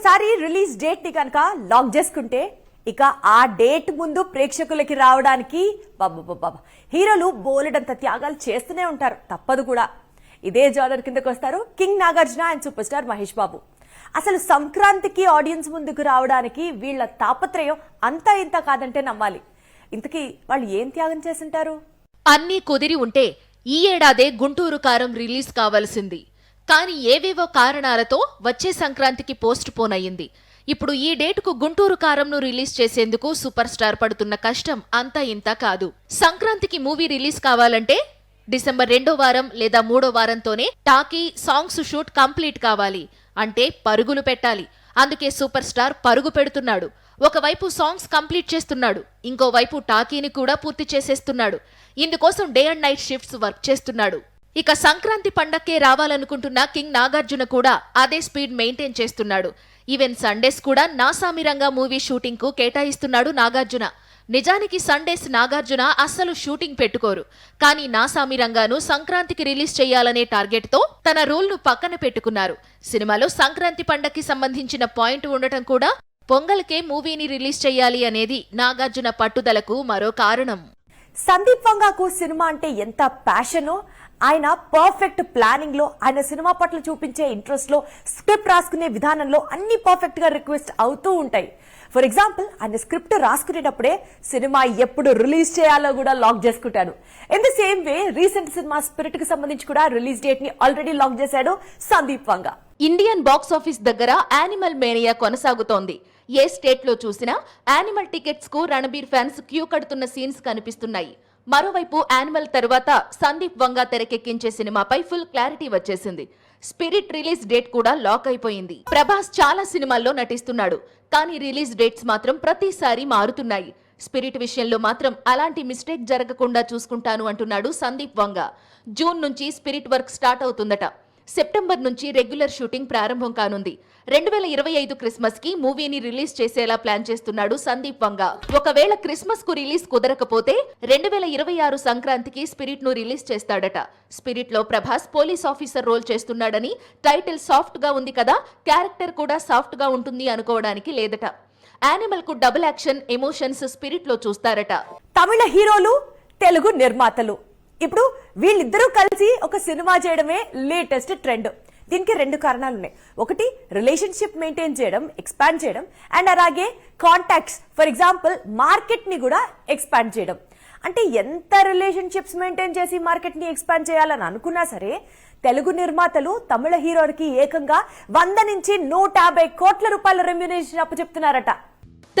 ఒకసారి release date ని కనుక లాక్ చేసుకుంటే ఇక ఆ డేట్ ముందు ప్రేక్షకులకి రావడానికి హీరోలు బోలెడంత త్యాగాలు చేస్తూనే ఉంటారు, తప్పదు కూడా. ఇదే జానర్ కిందకు వస్తారు king Nagarjuna and super star Mahesh Babu. అసలు సంక్రాంతికి ఆడియన్స్ ముందుకు రావడానికి వీళ్ళ తాపత్రయం అంతా ఇంత కాదంటే నమ్మాలి. ఇంతకీ వాళ్ళు ఏం త్యాగం చేసింటారు? అన్నీ కుదిరి ఉంటే ఈ ఏడాదే గుంటూరు కారం రిలీజ్ కావాల్సింది. కానీ ఏవేవో కారణాలతో వచ్చే సంక్రాంతికి పోస్ట్ పోన్ అయ్యింది. ఇప్పుడు ఈ డేటుకు గుంటూరు కారంను రిలీజ్ చేసేందుకు సూపర్ స్టార్ పడుతున్న కష్టం అంతా ఇంత కాదు. సంక్రాంతికి మూవీ రిలీజ్ కావాలంటే డిసెంబర్ 2వ వారం లేదా 3వ వారంతోనే టాకీ సాంగ్స్ షూట్ కంప్లీట్ కావాలి. అంటే పరుగులు పెట్టాలి. అందుకే సూపర్ స్టార్ పరుగు పెడుతున్నాడు. ఒకవైపు సాంగ్స్ కంప్లీట్ చేస్తున్నాడు, ఇంకోవైపు టాకీని కూడా పూర్తి చేసేస్తున్నాడు. ఇందుకోసం day and night shifts work చేస్తున్నాడు. ఇక సంక్రాంతి పండక్కే రావాలనుకుంటున్న కింగ్ నాగార్జున కూడా అదే స్పీడ్ మెయింటైన్ చేస్తున్నాడు. ఈవెన్ సండేస్ కూడా నాసామిరంగా మూవీ షూటింగ్ కు కేటాయిస్తున్నాడు నాగార్జున. నిజానికి సండేస్ నాగార్జున అస్సలు షూటింగ్ పెట్టుకోరు. కానీ నాసామిరంగాను సంక్రాంతికి రిలీజ్ చేయాలనే టార్గెట్ తో తన రూల్ ను పక్కన పెట్టుకున్నారు. సినిమాలో సంక్రాంతి పండక్కి సంబంధించిన పాయింట్ ఉండటం కూడా పొంగల్కే మూవీని రిలీజ్ చేయాలి అనేది నాగార్జున పట్టుదలకు మరో కారణం. సందీప్ వంగాకు సినిమా అంటే ఎంత ప్యాషనో, ఆయన పర్ఫెక్ట్ ప్లానింగ్ లో, ఆయన సినిమా పట్ల చూపించే ఇంట్రెస్ట్ లో, స్క్రిప్ట్ రాసుకునే విధానంలో అన్ని పర్ఫెక్ట్ గా రిక్వెస్ట్ అవుతూ ఉంటాయి. ఫర్ ఎగ్జాంపుల్, ఆయన స్క్రిప్ట్ రాసుకునేటప్పుడే సినిమా ఎప్పుడు రిలీజ్ చేయాలో కూడా లాక్ చేసుకుంటాడు. In the same way recent cinema spirit కి సంబంధించి కూడా రిలీజ్ డేట్ ని ఆల్రెడీ లాక్ చేశాడు Sandeep Vanga. Indian box office దగ్గర యానిమల్ మేనియా కొనసాగుతోంది. ఏ స్టేట్ లో చూసినా యానిమల్ టికెట్స్ కు రణబీర్ ఫ్యాన్స్ క్యూ కడుతున్న సీన్స్ కనిపిస్తున్నాయి. మరోవైపు యానిమల్ తరువాత సందీప్ వంగా తెరకెక్కించే సినిమాపై ఫుల్ క్లారిటీ వచ్చేసింది. స్పిరిట్ రిలీజ్ డేట్ కూడా లాక్ అయిపోయింది. ప్రభాస్ చాలా సినిమాల్లో నటిస్తున్నాడు, కానీ రిలీజ్ డేట్స్ మాత్రం ప్రతిసారి మారుతున్నాయి. స్పిరిట్ విషయంలో మాత్రం అలాంటి మిస్టేక్ జరగకుండా చూసుకుంటాను అంటున్నాడు సందీప్ వంగా. జూన్ నుంచి స్పిరిట్ వర్క్ స్టార్ట్ అవుతుందట. సెప్టెంబర్ నుంచి రెగ్యులర్ షూటింగ్ ప్రారంభం కానుంది. 2025 క్రిస్మస్ కి మూవీని రిలీజ్ చేసేలా ప్లాన్ చేస్తున్నాడు సందీప్ వంగా. ఒకవేళ క్రిస్మస్ కు రిలీజ్ కుదరకపోతే 2026 సంక్రాంతికి స్పిరిట్ ను రిలీజ్ చేస్తాడట. స్పిరిట్ లో ప్రభాస్ పోలీస్ ఆఫీసర్ రోల్ చేస్తున్నాడని, టైటిల్ సాఫ్ట్ గా ఉంది కదా, క్యారెక్టర్ కూడా సాఫ్ట్ గా ఉంటుంది అనుకోవడానికి లేదట. యానిమల్ కు డబుల్ యాక్షన్ ఎమోషన్స్ స్పిరిట్ లో చూస్తారట. తమిళ హీరోలు, తెలుగు నిర్మాతలు, ఇప్పుడు వీళ్ళిద్దరూ కలిసి ఒక సినిమా చేయడమే లేటెస్ట్ ట్రెండ్. దీనికి 2 కారణాలు ఉన్నాయి. ఒకటి, రిలేషన్షిప్ మెయింటైన్ చేయడం, ఎక్స్పాండ్ చేయడం, అండ్ అలాగే కాంటాక్ట్స్, ఫర్ ఎగ్జాంపుల్ మార్కెట్ ని కూడా ఎక్స్పాండ్ చేయడం. అంటే ఎంత రిలేషన్షిప్స్ మెయింటైన్ చేసి మార్కెట్ ని ఎక్స్పాండ్ చేయాలని అనుకున్నా సరే, తెలుగు నిర్మాతలు తమిళ హీరోకి ఏకంగా 100 నుంచి 150 కోట్ల రూపాయల రెమ్యునరేషన్ అప్పు చెప్తున్నారట.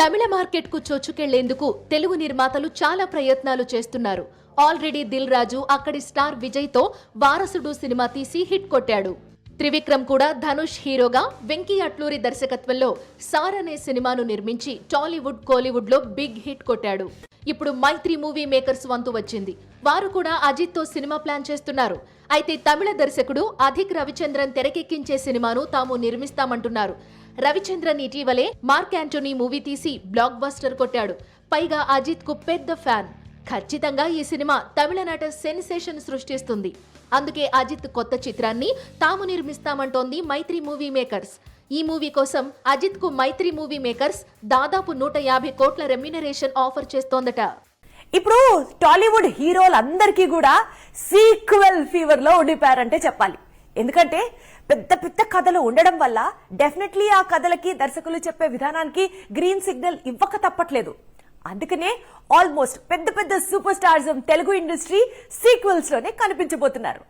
తమిళ మార్కెట్ కు చొచ్చుకెళ్లేందుకు తెలుగు నిర్మాతలు చాలా ప్రయత్నాలు చేస్తున్నారు. ఆల్రెడీ దిల్ రాజు అక్కడి స్టార్ విజయ్ తో వారసుడు సినిమా తీసి హిట్ కొట్టాడు. త్రివిక్రమ్ కూడా ధనుష్ హీరోగా వెంకీ అట్లూరి దర్శకత్వంలో సార్ అనే సినిమాను నిర్మించి టాలీవుడ్ కోలీవుడ్ లో బిగ్ హిట్ కొట్టాడు. ఇప్పుడు మైత్రి మూవీ మేకర్స్ వంతు వచ్చింది. వారు కూడా అజిత్ తో సినిమా ప్లాన్ చేస్తున్నారు. అయితే తమిళ దర్శకుడు అధిక్ రవిచంద్రన్ తెరకెక్కించే సినిమాను తాము నిర్మిస్తామంటున్నారు. రవిచంద్రన్ ఇటీవలే మార్క్ యాంటోనీ మూవీ తీసి బ్లాక్ బస్టర్ కొట్టాడు. పైగా అజిత్ కు పెద్ద ఫ్యాన్. ఖచ్చితంగా ఈ సినిమా తమిళనాట సెన్సేషన్ సృష్టిస్తుంది. అందుకే అజిత్ కొత్త చిత్రాన్ని తాము నిర్మిస్తామంటోంది మైత్రి మూవీ మేకర్స్. ఈ మూవీ కోసం అజిత్ కు మైత్రి మూవీ మేకర్స్ దాదాపు 150 కోట్ల రెమ్యునరేషన్ ఆఫర్ చేస్తోందట. ఇప్పుడు టాలీవుడ్ హీరోలందరికీ కూడా సీక్వెల్ ఫీవర్ లో ఉండిపోయారంటే చెప్పాలి. ఎందుకంటే పెద్ద పెద్ద కథలు ఉండడం వల్ల డెఫినెట్లీ ఆ కథలకి దర్శకులు చెప్పే విధానానికి గ్రీన్ సిగ్నల్ ఇవ్వక తప్పట్లేదు. అందుకనే ఆల్మోస్ట్ పెద్ద పెద్ద super stars Telugu industry sequels లోనే కనిపించబోతున్నారు.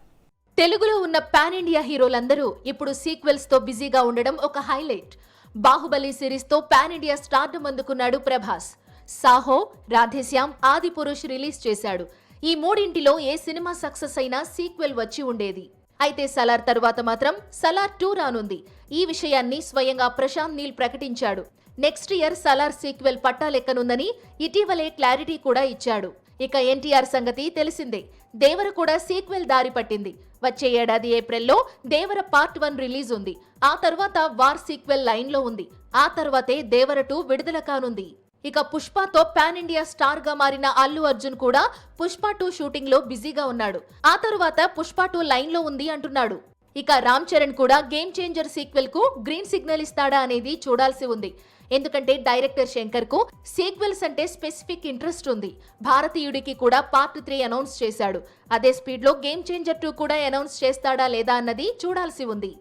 తెలుగులో ఉన్న పాన్ ఇండియా హీరోలందరూ ఇప్పుడు సీక్వెల్స్ తో బిజీగా ఉండడం ఒక హైలైట్. బాహుబలి సిరీస్ తో పాన్ ఇండియా స్టార్డమ్ అందుకున్నాడు ప్రభాస్. సాహో, రాధేశ్యామ్, ఆది పురుష్ రిలీజ్ చేశాడు. ఈ మూడింటిలో ఏ సినిమా సక్సెస్ అయినా సీక్వెల్ వచ్చి ఉండేది. అయితే సలార్ తరువాత మాత్రం సలార్ 2 రానుంది. ఈ విషయాన్ని స్వయంగా ప్రశాంత్ నీల్ ప్రకటించాడు. నెక్స్ట్ ఇయర్ సలార్ సీక్వెల్ పట్టాలెక్కనుందని ఇటీవలే క్లారిటీ కూడా ఇచ్చాడు. ఇక ఎన్టీఆర్ సంగతి తెలిసిందే. దేవర కూడా సీక్వెల్ దారి పట్టింది. వచ్చే ఏడాది ఏప్రిల్లో దేవర పార్ట్ 1 రిలీజ్ ఉంది. ఆ తర్వాత వార్ సీక్వెల్ లైన్ లో ఉంది. ఆ తర్వాతే దేవర 2 విడుదల కానుంది. ఇక పుష్పతో పాన్ ఇండియా స్టార్ గా మారిన అల్లు అర్జున్ కూడా పుష్ప 2 షూటింగ్ లో బిజీగా ఉన్నాడు. ఆ తరువాత పుష్ప 2 లైన్ లో ఉంది అంటున్నాడు. ఇక రామ్ చరణ్ కూడా గేమ్ చేంజర్ సీక్వెల్ కు గ్రీన్ సిగ్నల్ ఇస్తాడా అనేది చూడాల్సి ఉంది. ఎందుకంటే డైరెక్టర్ శంకర్ కు సీక్వెల్స్ అంటే స్పెసిఫిక్ ఇంట్రెస్ట్ ఉంది. భారతీయుడికి కూడా పార్ట్ 3 అనౌన్స్ చేశాడు. అదే స్పీడ్ లో గేమ్ చేంజర్ 2 కూడా అనౌన్స్ చేస్తాడా లేదా అన్నది చూడాల్సి ఉంది.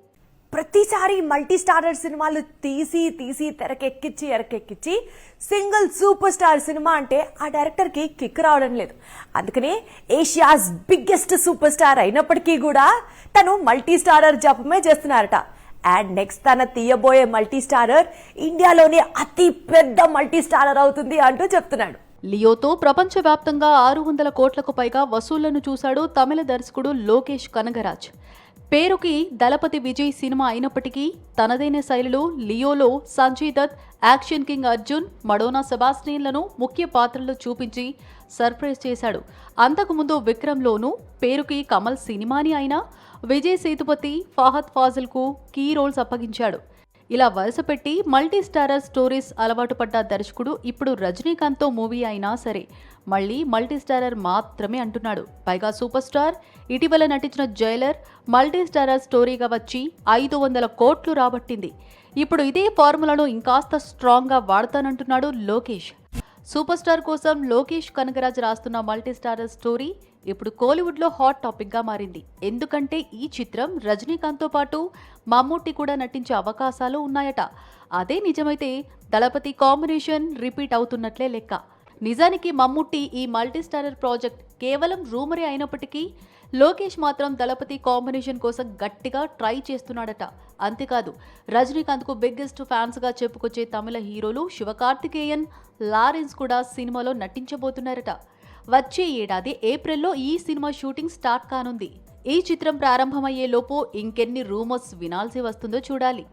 ప్రతిసారి మల్టీ స్టారర్ సినిమాలు తీసి తెరకెక్కించి సింగిల్ సూపర్ స్టార్ సినిమా అంటే ఆ డైరెక్టర్ కి కిక్ రావడం లేదు. అందుకనే ఏషియాస్ బిగ్గెస్ట్ సూపర్ స్టార్ అయినప్పటికీ కూడా తను మల్టీ స్టారర్ జపమే చేస్తున్నారట. అండ్ నెక్స్ట్ తన తీయబోయే మల్టీ స్టారర్ ఇండియాలోనే అతి పెద్ద మల్టీ స్టారర్ అవుతుంది అంటూ చెప్తున్నాడు. లియోతో ప్రపంచవ్యాప్తంగా 600 కోట్లకు పైగా వసూళ్లను చూశాడు తమిళ దర్శకుడు లోకేష్ కనగరాజ్. పేరుకి దళపతి విజయ్ సినిమా అయినప్పటికీ తనదైన శైలిలో లియోలో సంజయ్ దత్, యాక్షన్ కింగ్ అర్జున్, మడోనా సెబాస్టియన్లను ముఖ్య పాత్రల్లో చూపించి సర్ప్రైజ్ చేశాడు. అంతకుముందు విక్రమ్లోనూ పేరుకి కమల్ సినిమాని అయినా విజయ్ సేతుపతి, ఫహద్ ఫాజిల్ కు కీ రోల్స్ అప్పగించాడు. ఇలా వరుస పెట్టి మల్టీ స్టారర్ స్టోరీస్ అలవాటు పడ్డ దర్శకుడు ఇప్పుడు రజనీకాంత్తో మూవీ అయినా సరే మళ్ళీ మల్టీ స్టారర్ మాత్రమే అంటున్నాడు. పైగా సూపర్ స్టార్ ఇటీవల నటించిన జైలర్ మల్టీ స్టారర్ స్టోరీగా వచ్చి 500 కోట్లు రాబట్టింది. ఇప్పుడు ఇదే ఫార్ములాను ఇంకాస్త స్ట్రాంగ్ గా వాడతానంటున్నాడు లోకేష్. సూపర్ స్టార్ కోసం లోకేష్ కనగరాజ్ రాస్తున్న మల్టీ స్టారర్ స్టోరీ ఇప్పుడు కోలీవుడ్ లో హాట్ టాపిక్ గా మారింది. ఎందుకంటే ఈ చిత్రం రజనీకాంత్తో పాటు మమ్మూటి కూడా నటించే అవకాశాలు ఉన్నాయట. అదే నిజమైతే దళపతి కాంబినేషన్ రిపీట్ అవుతున్నట్లే లెక్క. నిజానికి మమ్మూటి ఈ మల్టీ స్టారర్ ప్రాజెక్ట్ కేవలం రూమరే అయినప్పటికీ లోకేష్ మాత్రం దళపతి కాంబినేషన్ కోసం గట్టిగా ట్రై చేస్తున్నాడట. అంతేకాదు రజనీకాంత్ కు బిగ్గెస్ట్ ఫ్యాన్స్ గా చెప్పుకొచ్చే తమిళ హీరోలు శివకార్తికేయన్, లారెన్స్ కూడా సినిమాలో నటించబోతున్నారట. వచ్చే ఏడాది ఏప్రిల్లో ఈ సినిమా షూటింగ్ స్టార్ట్ కానుంది. ఈ చిత్రం ప్రారంభమయ్యే లోపు ఇంకెన్ని రూమర్స్ వినాల్సి వస్తుందో చూడాలి.